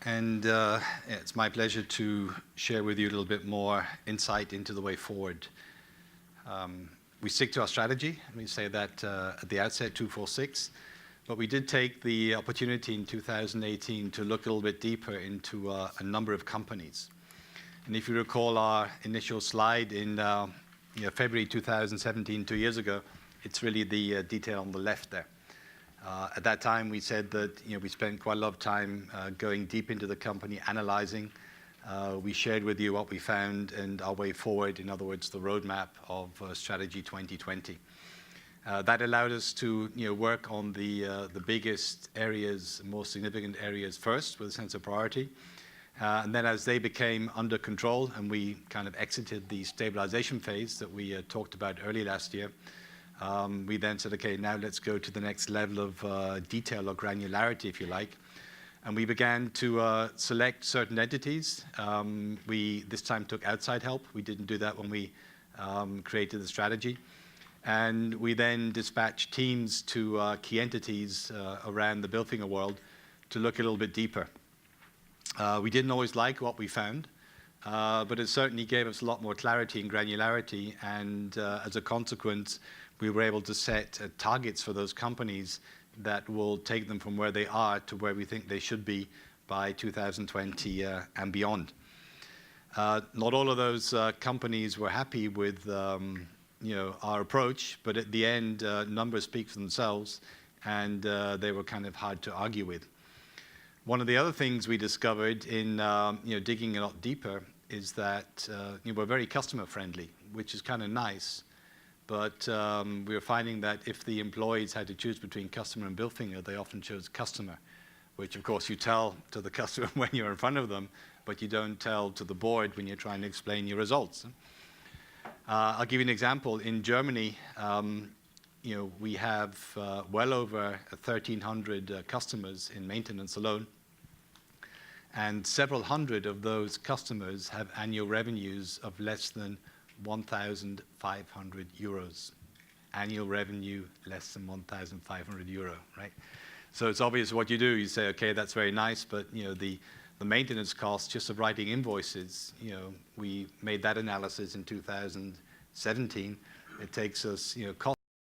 And it's my pleasure to share with you a little bit more insight into the way forward. We stick to our strategy. We say that at the outset, 246. But we did take the opportunity in 2018 to look a little bit deeper into a number of companies. And if you recall our initial slide in February 2017, 2 years ago, it's really the detail on the left there. At that time, we said that we spent quite a lot of time going deep into the company, analyzing. We shared with you what we found and our way forward, in other words, the roadmap of Strategy 2020. That allowed us to work on the biggest areas, most significant areas first with a sense of priority. And then as they became under control and we kind of exited the stabilization phase that we talked about early last year, we then said, okay, now let's go to the next level of detail or granularity, if you like. And we began to select certain entities. We this time took outside help. We didn't do that when we created the strategy. And we then dispatched teams to key entities around the Bilfinger world to look a little bit deeper. We didn't always like what we found, but it certainly gave us a lot more clarity and granularity. And as a consequence, we were able to set targets for those companies that will take them from where they are to where we think they should be by 2020 and beyond. Not all of those companies were happy with our approach, but at the end, numbers speak for themselves, and they were kind of hard to argue with. One of the other things we discovered in digging a lot deeper is that we're very customer friendly, which is kind of nice. But we were finding that if the employees had to choose between customer and Bilfinger, they often chose customer, which of course you tell to the customer when you're in front of them, but you don't tell to the board when you're trying to explain your results. I'll give you an example. In Germany, we have well over 1,300 customers in maintenance alone, and several hundred of those customers have annual revenues of less than 1,500 euros. Annual revenue less than 1,500 euro, right? So it's obvious what you do. You say, okay, that's very nice, but the maintenance costs just of writing invoices, we made that analysis in 2017. It takes us, cost